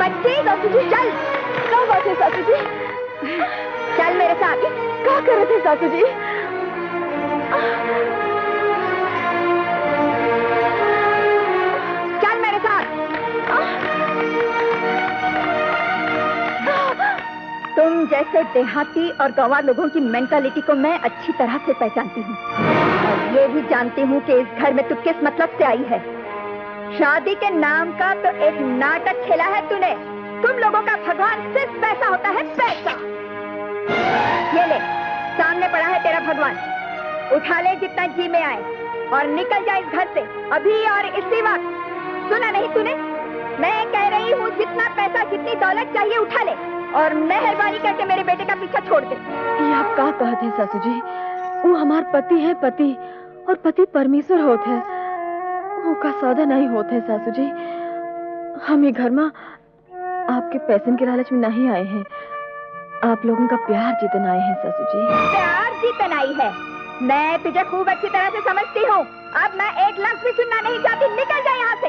बच्ची सासू जी चल। कहाँ बात है सासू जी? चल मेरे साथ। क्या कर रहे थे सासू जी? चल मेरे साथ। तुम जैसे देहाती और गंवार लोगों की मेंटालिटी को मैं अच्छी तरह से पहचानती हूँ और ये भी जानती हूँ कि इस घर में तू किस मतलब से आई है। शादी के नाम का तो एक नाटक खेला है तूने। तुम लोगों का भगवान सिर्फ पैसा होता है, पैसा। ये ले, सामने पड़ा है तेरा भगवान। उठा ले जितना जी में आए और निकल जा इस घर से अभी और इसी वक्त। सुना नहीं तूने? मैं कह रही हूँ जितना पैसा जितनी दौलत चाहिए उठा ले और मेहरबानी करके मेरे बेटे का पीछा छोड़ दे। ये आप क्या कहते हैं सासू जी? वो हमार पति है, पति, और पति परमेश्वर होते हैं। वो का सौदा नहीं होते सासू जी। हम ये घर में आपके पैसे के लालच में नहीं आए हैं, आप लोगों का प्यार जीतन आए हैं सासू जी। प्यार जीतन आई है? मैं तुझे खूब अच्छी तरह से समझती हूँ। अब मैं एक लफ्ज भी सुनना नहीं चाहती। निकल जा यहाँ से।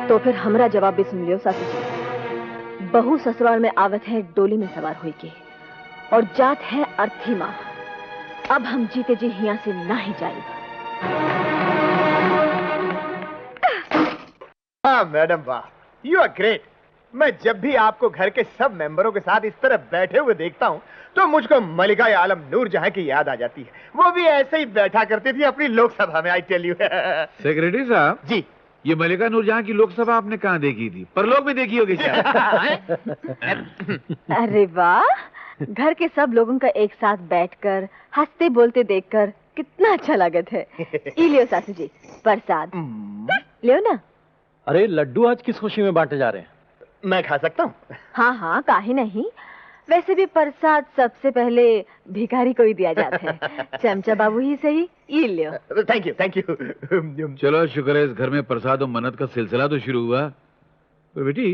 तो फिर हमारा जवाब भी सुन लियो सासू जी। बहू ससुराल में आवत है डोली में सवार हुई के और जात है अर्थी माँ। अब हम जीते जी यहाँ से नहीं जाए। हाँ मैडम, वाह, यू आर ग्रेट। मैं जब भी आपको घर के सब मेंबरों के साथ इस तरह बैठे हुए देखता हूँ तो मुझको मलिका आलम नूर जहां की याद आ जाती है। वो भी ऐसे ही बैठा करती थी अपनी लोकसभा में। I tell you. सेक्रेटरी साहब जी, ये मलिका नूरजहां की लोकसभा आपने कहाँ देखी थी? परलोक में देखी होगी क्या? अरे वाह, घर के सब लोगों का एक साथ बैठकर हंसते बोलते देखकर कितना अच्छा लागत है। ई लियो सासू जी प्रसाद, लियो ना। अरे लड्डू आज किस खुशी में बांटे जा रहे हैं? मैं खा सकता हूँ? हाँ हाँ, काहे नहीं। वैसे भी प्रसाद सबसे पहले भिखारी को ही दिया जाता है। चमचा बाबू ही सही। ये लियो। Thank you, thank you. चलो शुक्र है इस घर में प्रसाद और मन्नत का सिलसिला तो शुरू हुआ। तो बेटी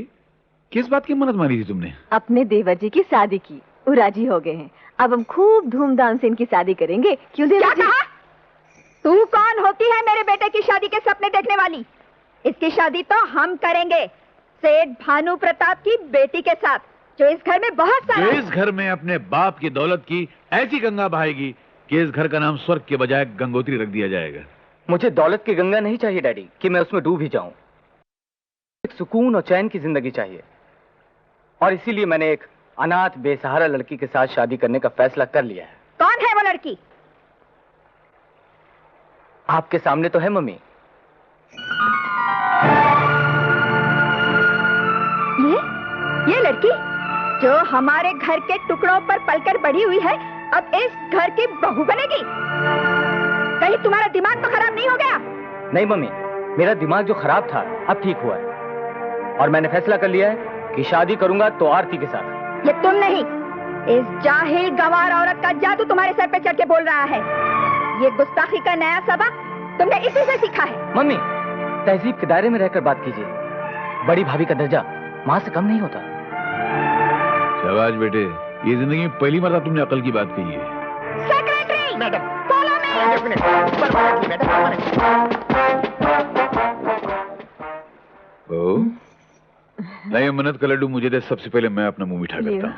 किस बात की मन्नत मानी थी तुमने? अपने देवर जी की शादी की। वो राजी हो गए हैं। अब हम खूब धूमधाम से इनकी शादी करेंगे। क्यों देवर जी? तू कौन होती है मेरे बेटे की शादी के सपने देखने वाली? इसकी शादी तो हम करेंगे सेठ भानु प्रताप की बेटी के साथ, जो इस घर में बहुत सारा। इस घर में अपने बाप की दौलत की ऐसी गंगा बहाएगी कि इस घर का नाम स्वर्ग के बजाय गंगोत्री रख दिया जाएगा। मुझे दौलत की गंगा नहीं चाहिए डैडी कि मैं उसमें डूब ही जाऊं। एक सुकून और चैन की जिंदगी चाहिए और इसीलिए मैंने एक अनाथ बेसहारा लड़की के साथ शादी करने का फैसला कर लिया है। कौन है वो लड़की? आपके सामने तो है मम्मी। ये लड़की जो हमारे घर के टुकड़ों पर पलकर बड़ी हुई है, अब इस घर की बहू बनेगी? कहीं तुम्हारा दिमाग तो खराब नहीं हो गया? नहीं मम्मी, मेरा दिमाग जो खराब था अब ठीक हुआ है और मैंने फैसला कर लिया है कि शादी करूंगा तो आरती के साथ। ये तुम नहीं, इस जाहिल गंवार औरत का जादू तुम्हारे सर पे चढ़ के बोल रहा है। ये गुस्ताखी का नया सबक तुमने इसी से सीखा है। मम्मी, तहजीब के दायरे में रहकर बात कीजिए। बड़ी भाभी का दर्जा माँ से कम नहीं होता। शाबाश बेटे, ये जिंदगी में पहली बार तुमने अकल की बात कही है। Secretary madam, follow me. ओ, नहीं मन्नत का लड्डू मुझे दे, सबसे पहले मैं अपना मुंह मीठा करता हूँ।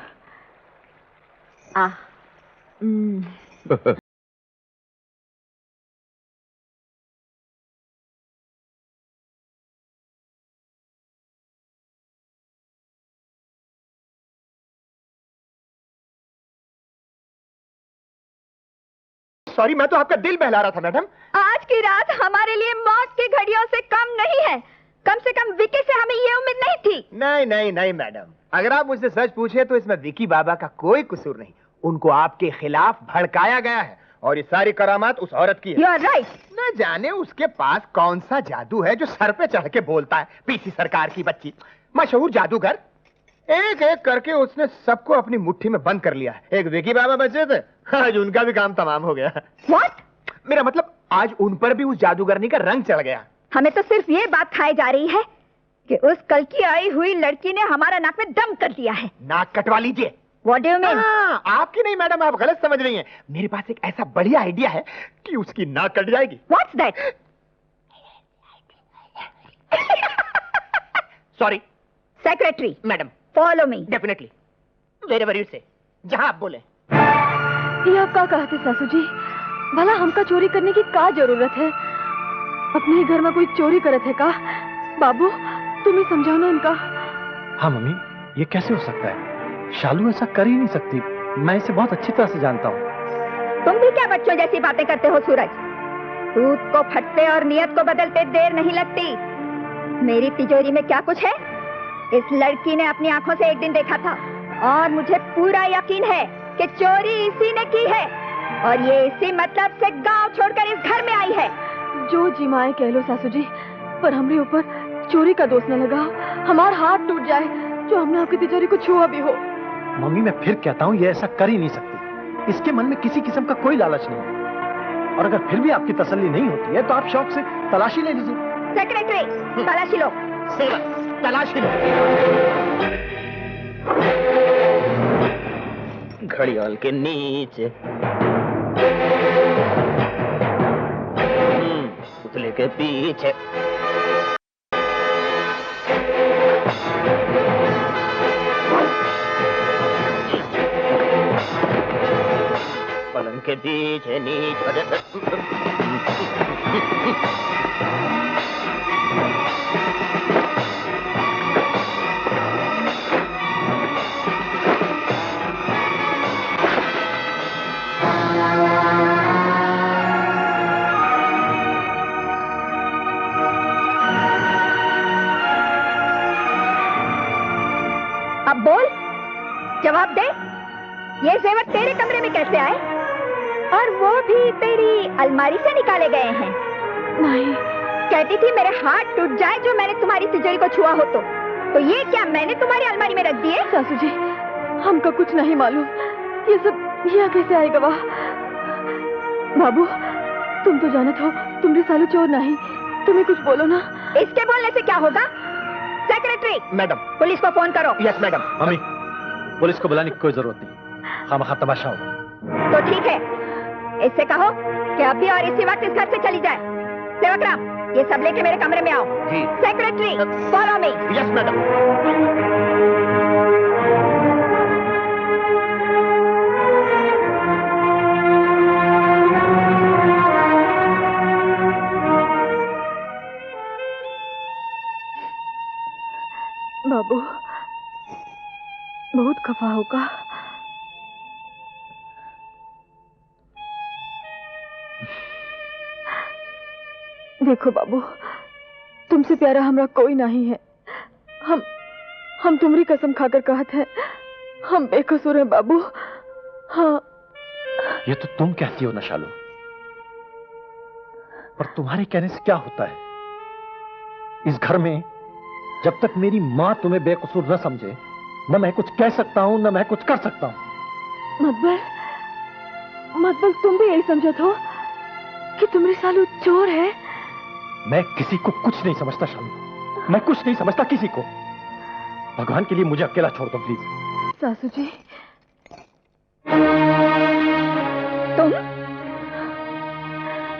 सॉरी, मैं तो आपका दिल बहला रहा था मैडम। आज की रात हमारे लिए मौत की घड़ियों से कम नहीं है। कम से कम विकी से हमें ये उम्मीद नहीं थी। नहीं नहीं नहीं मैडम, अगर आप मुझसे सच पूछे तो इसमें विकी बाबा का कोई कसूर नहीं। उनको आपके खिलाफ भड़काया गया है और ये सारी करामात उस औरत की है। You are right। न जाने उसके पास कौन सा जादू है जो सर पे चढ़ के बोलता है। पीसी सरकार की बच्ची, मशहूर जादूगर। एक एक करके उसने सबको अपनी मुट्ठी में बंद कर लिया है। एक विकी बाबा बचे थे, आज उनका भी काम तमाम हो गया। What? मेरा मतलब आज उन पर भी उस जादूगरनी का रंग चढ़ गया। हमें तो सिर्फ ये बात खाई जा रही है कि उस कल की आई हुई लड़की ने हमारा नाक में दम कर दिया है। नाक कटवा लीजिए। What do you mean? आपकी नहीं मैडम, आप गलत समझ रही हैं। मेरे पास एक ऐसा बढ़िया आइडिया है कि उसकी नाक कट जाएगी। What's that? Sorry. Secretary madam. Follow me. Definitely, wherever you से, जहां आप बोले। ये आप क्या कहते सासू जी? भला हमका चोरी करने की क्या जरूरत है? अपने ही घर में कोई चोरी करत है का? बाबू तुम ही समझाओ ना इनका। हाँ मम्मी, ये कैसे हो सकता है? शालू ऐसा कर ही नहीं सकती। मैं इसे बहुत अच्छी तरह से जानता हूँ। तुम भी क्या बच्चों जैसी बातें करते हो सूरज? दूध को फटते और नियत को बदलते देर नहीं लगती। मेरी तिजोरी में क्या कुछ है इस लड़की ने अपनी आंखों से एक दिन देखा था, और मुझे पूरा यकीन है कि चोरी इसी ने की है, और ये इसी मतलब से गांव छोड़कर इस घर में आई है। जो जी माए कह लो सासू जी, पर हमरे ऊपर चोरी का दोष न लगाओ। हमारा हाथ टूट जाए जो हमने आपकी तिजोरी को छुआ भी हो। मम्मी मैं फिर कहता हूँ, ये ऐसा कर ही नहीं सकती। इसके मन में किसी किस्म का कोई लालच नहीं, और अगर फिर भी आपकी तसल्ली नहीं होती है तो आप शौक से तलाशी ले लीजिए। सेक्रेटरी तलाशी लो। सेवक तलाशी लो। घड़ियाल के नीचे, पुतले के पीछे, पलंग के पीछे नीचे। अब बोल, जवाब दे। ये जेवर तेरे कमरे में कैसे आए, और वो भी तेरी अलमारी से निकाले गए हैं? नहीं, कहती थी मेरे हाथ टूट जाए जो मैंने तुम्हारी तिजोरी को छुआ हो तो ये क्या मैंने तुम्हारी अलमारी में रख दिए? सासू जी हमको कुछ नहीं मालूम। ये सब यहाँ कैसे आएगा? वाह बाबू, तुम तो जानत हो तुमरी सालू चोर नहीं। तुम्हें कुछ बोलो ना। इसके बोलने से क्या होगा? Secretary madam. पुलिस को फोन करो। Yes madam. मम्मी, पुलिस को बुलाने की कोई जरूरत नहीं, खामखा तमाशा होगा। तो ठीक है, इससे कहो कि अभी और इसी वक्त इस घर से चली जाए। सेवकराम, ये सब लेके मेरे कमरे में आओ। जी। Secretary follow me. Yes madam. बाबू बहुत खफा होगा। देखो बाबू, तुमसे प्यारा हमरा कोई नहीं है। हम तुम्हारी कसम खाकर कहते हैं, हम बेकसूर हैं बाबू। हाँ। ये तो तुम कहती हो ना शालू, पर तुम्हारे कहने से क्या होता है? इस घर में जब तक मेरी मां तुम्हें बेकसूर न समझे, न मैं कुछ कह सकता हूं न मैं कुछ कर सकता हूं। मतबल तुम भी यही समझत हो कि तुम्हारी सालू चोर है? मैं किसी को कुछ नहीं समझता शालू, मैं कुछ नहीं समझता किसी को। भगवान के लिए मुझे अकेला छोड़ दो प्लीज। सासू जी,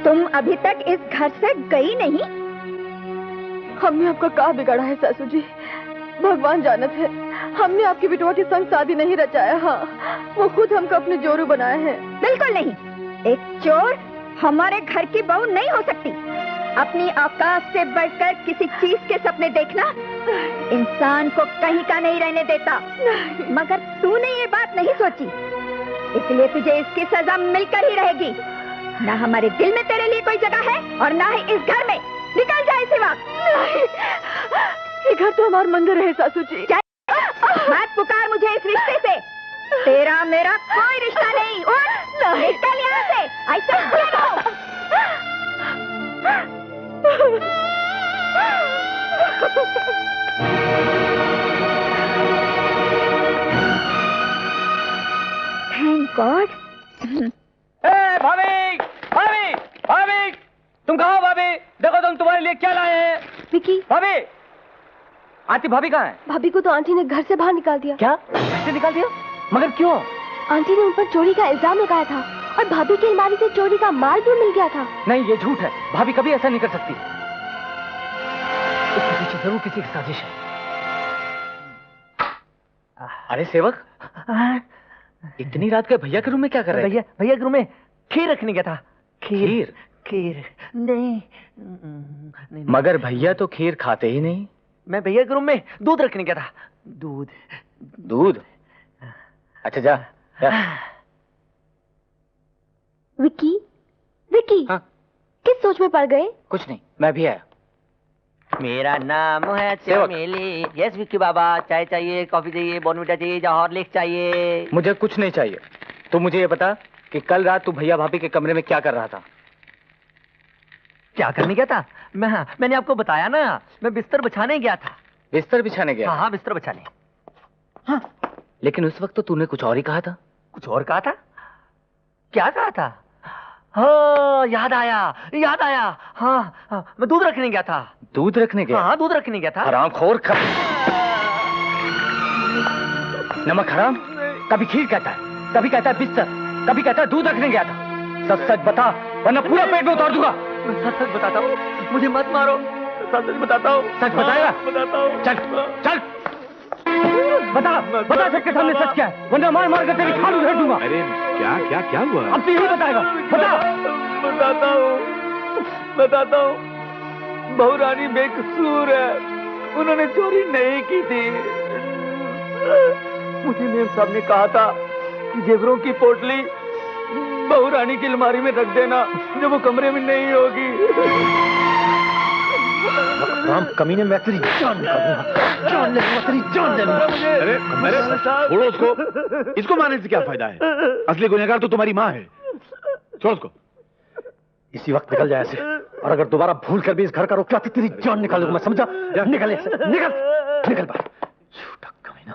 तुम अभी तक इस घर से गई नहीं? हमने आपका क्या बिगाड़ा है सासू जी? भगवान जानत है, हमने आपकी बिटवा के संग शादी नहीं रचाया। हाँ, वो खुद हमको अपने जोरू बनाए हैं। बिल्कुल नहीं। एक चोर हमारे घर की बहू नहीं हो सकती। अपनी औकात से बढ़कर किसी चीज के सपने देखना इंसान को कहीं का नहीं रहने देता। मगर तूने ये बात नहीं सोची, इसलिए तुझे इसकी सजा मिलकर ही रहेगी। ना हमारे दिल में तेरे लिए कोई जगह है और ना ही इस घर में। निकल जाए इसी वक्त। ये घर तो हमारा मंदिर है सासू जी। मत पुकार मुझे इस रिश्ते से। तेरा मेरा कोई रिश्ता नहीं। उठ, निकल यहाँ से। ऐसे बोलो। Thank God. भाभी, भाभी, भाभी, तुम कहाँ हो भाभी? देखो तुम तुम्हारे लिए क्या लाए हैं। विकी, भाभी, आंटी भाभी कहाँ है? भाभी को तो आंटी ने घर से बाहर निकाल दिया। क्या? कैसे निकाल दिया? मगर क्यों? आंटी ने उन पर चोरी का इल्जाम लगाया था और भाभी की अलमारी से चोरी का माल भी मिल गया था। नहीं, ये झूठ है। भाभी कभी ऐसा नहीं कर सकती। इसके पीछे जरूर किसी की साजिश है। अरे सेवक, इतनी रात के भैया के रूम में क्या कर रहे हैं? भैया के रूम में खीर रखने गया था। खीर? खीर नहीं, मगर भैया तो खीर खाते ही नहीं। मैं भैया के रूम में दूध रखने गया था। दूध? दूध? अच्छा जा, जा। विक्की, विक्की, हाँ? किस सोच में पड़ गए? कुछ नहीं, मैं भी आया। मेरा नाम है सेवक। चमेली। यस विक्की बाबा, चाय चाहिए, कॉफी चाहिए, बॉर्नविटा चाहिए या हॉर्लिक्स चाहिए? मुझे कुछ नहीं चाहिए। तो मुझे ये बता कि कल रात तू भैया भाभी के कमरे में क्या कर रहा था? क्या करने गया था? मैंने आपको बताया ना, मैं बिस्तर बिछाने गया था। बिस्तर बिछाने गया? हाँ, बिस्तर बिछाने। हाँ। लेकिन उस वक्त तो तूने कुछ और ही कहा था। कुछ और कहा था? क्या कहा था? हाँ, याद आया, याद आया। हाँ, मैं दूध रखने गया था। दूध रखने गया? हाँ, दूध रखने गया था। हरामखोर। नमक हराम। कभी खीर कहता है, कभी कहता है बिस्तर, कभी कहता है दूध रखने गया था। सच सच बता, वरना पूरा पेट में उतार दूंगा। मैं सच सच बताता हूँ, मुझे मत मारो। सच सच बताता हूँ। सच बताएगा? बताता हूँ। चल चल बता, बता सबके सामने सच क्या है, वरना मार मार कर तेरी खाल उधेड़ दूंगा। अरे क्या क्या हुआ? अब तो यही बताएगा। बता। बताता हूँ। बहू रानी बेकसूर है, उन्होंने चोरी नहीं की थी। मुझे मेम साहब ने कहा था कि जेवरों की पोटली बहू रानी की अलमारी में रख देना जब वो कमरे में नहीं होगी। राम कमीने, मैं तेरी जान निकालूंगा। जान ले लूंगा, तेरी जान ले लूंगा। अरे छोड़ो उसको, इसको मारने से क्या फायदा है? असली गुनहगार तो तुम्हारी माँ है। छोड़ उसको। इसी वक्त निकल जाए ऐसे, और अगर दोबारा भूल कर भी इस घर का रुख लिया तो तेरी जान निकालूंगा मैं, समझा? निकल ऐसे, निकल बाहर। झूठा कमीना।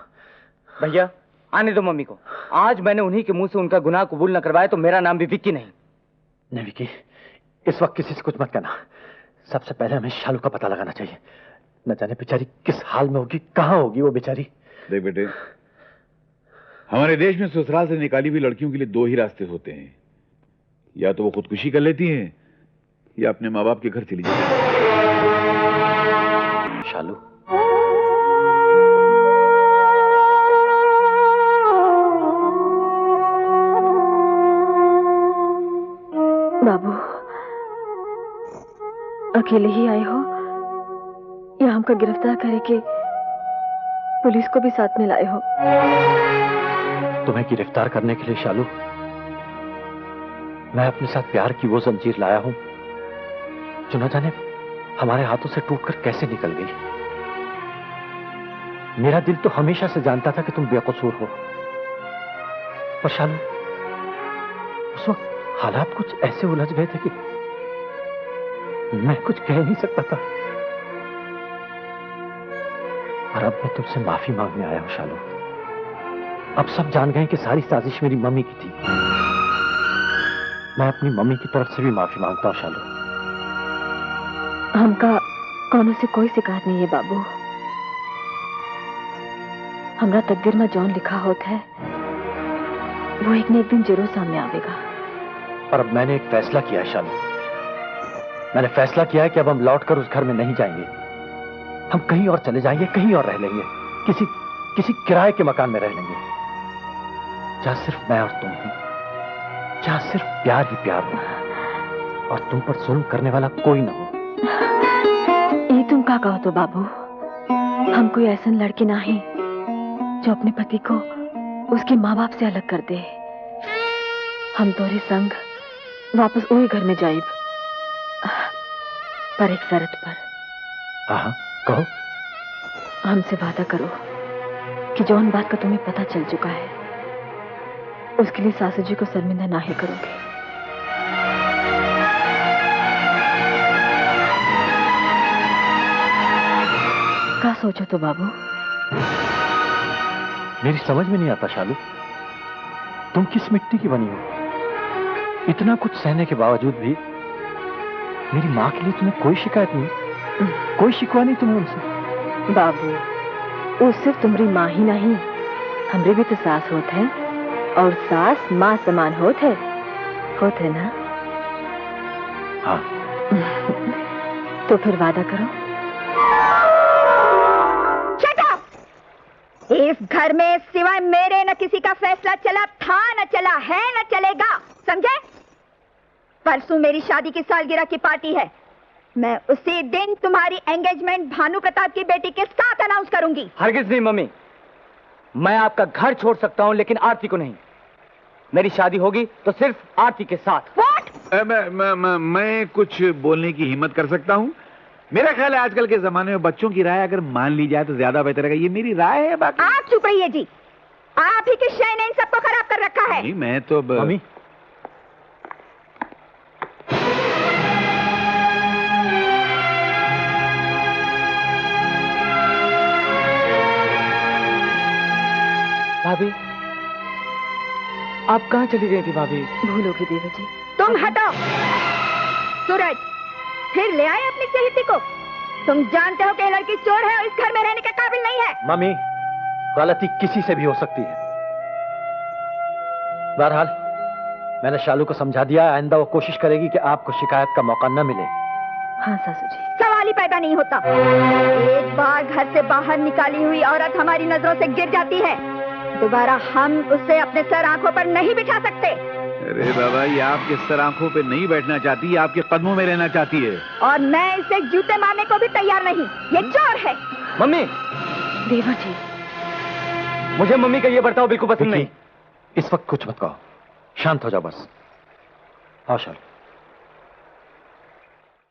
भैया आने दो मम्मी को। आज मैंने उन्हीं के मुंह से उनका गुनाह कबूल न करवाया तो मेरा नाम भी विक्की नहीं। नहीं विक्की, इस वक्त किसी से कुछ मत कहना। सबसे पहले हमें शालू का पता लगाना चाहिए। न जाने बेचारी किस हाल में होगी, कहाँ होगी वो बेचारी। देख बेटे, हमारे देश में ससुराल से निकाली हुई लड़कियों के लिए दो ही रास्ते होते हैं, या तो वो खुदकुशी कर लेती हैं या अपने माँ बाप के घर चली जाती हैं। शालू, बाबू, अकेले ही आए हो या हमको गिरफ्तार करके पुलिस को भी साथ में लाए हो? तुम्हें गिरफ्तार करने के लिए शालू, मैं अपने साथ प्यार की वो जंजीर लाया हूं जो न जाने हमारे हाथों से टूटकर कैसे निकल गई। मेरा दिल तो हमेशा से जानता था कि तुम बेकसूर हो, पर शालू उस वक्त हालात कुछ ऐसे उलझ गए थे कि मैं कुछ कह नहीं सकता था। और अब मैं तुमसे माफी मांगने आया हूं शालू। अब सब जान गए कि सारी साजिश मेरी मम्मी की थी। मैं अपनी मम्मी की तरफ से भी माफी मांगता हूं शालू। हमका कौनों से कोई शिकायत नहीं है बाबू। हमरा तकदीर में जौन लिखा होता है वो एक न एक दिन जरूर सामने आवेगा। पर अब मैंने एक फैसला किया है शालू। मैंने फैसला किया है कि अब हम लौटकर उस घर में नहीं जाएंगे। हम कहीं और चले जाएंगे, कहीं और रह लेंगे, किसी किराए के मकान में रह लेंगे, जहां सिर्फ मैं और तुम हूं, जहां सिर्फ प्यार ही प्यार हो और तुम पर जुल्म करने वाला कोई ना हो। ये तुम क्या कहो तो बाबू? हम कोई ऐसा लड़की नहीं जो अपने पति को उसके माँ बाप से अलग कर दे। हम तोरे संग वापस वही घर में जाइब, पर एक शर्त पर। हाँ, कहो। हमसे वादा करो कि जौन बात का तुम्हें पता चल चुका है उसके लिए सासू जी को शर्मिंदा नहीं करोगे। क्या सोचो तो बाबू? मेरी समझ में नहीं आता शालू, तुम किस मिट्टी की बनी हो? इतना कुछ सहने के बावजूद भी मेरी माँ के लिए तुम्हें कोई शिकायत नहीं, कोई शिकवा नहीं तुम्हें उनसे? बाबू, वो सिर्फ तुम्हारी माँ ही नहीं, हमरे भी तो सास होते हैं, और सास माँ समान होते ना? हाँ। तो फिर वादा करो। Shut up! इस घर में सिवाय मेरे न किसी का फैसला चला था, न चला है, न चलेगा, समझे? परसों मेरी शादी की सालगिरह की पार्टी है। मैं उसी दिन तुम्हारी एंगेजमेंट भानु प्रताप की बेटी के साथ अनाउंस करूंगी। हरगिज नहीं मम्मी, मैं आपका घर छोड़ सकता हूं लेकिन आरती को नहीं। मेरी शादी होगी तो सिर्फ आरती के साथ। What? मैं कुछ बोलने की हिम्मत कर सकता हूँ। मेरा ख्याल है आजकल के जमाने में बच्चों की राय अगर मान ली जाए तो ज्यादा बेहतर है। ये मेरी राय है। बाकी आप चुप रहिए जी, आप ही की शय ने इन सबको खराब कर रखा है। नहीं, मैं तो मम्मी, भाभी, आप कहाँ चली गई थी भाभी? भूलोगी देवर जी। तुम हटो। सूरज, फिर ले आए अपनी सहेली को। तुम जानते हो कि लड़की चोर है और इस घर में रहने के काबिल नहीं है। मम्मी, गलती किसी से भी हो सकती है। बहरहाल मैंने शालू को समझा दिया, आइंदा वो कोशिश करेगी कि आपको शिकायत का मौका न मिले। हाँ सासू जी। सवाल ही पैदा नहीं होता। एक बार घर से बाहर निकाली हुई औरत हमारी नजरों से गिर जाती है, दोबारा हम उसे अपने सर आंखों पर नहीं बिठा सकते। अरे बाबा, ये आपके सर आंखों पे नहीं बैठना चाहती, ये आपके कदमों में रहना चाहती है। और मैं इसे जूते मारने को भी तैयार नहीं। ये चोर है। मम्मी, देवर जी, मुझे मम्मी का ये बर्ताव बिल्कुल पसंद नहीं। इस वक्त कुछ मत कहो, शांत हो जाओ बस। आओ शालू।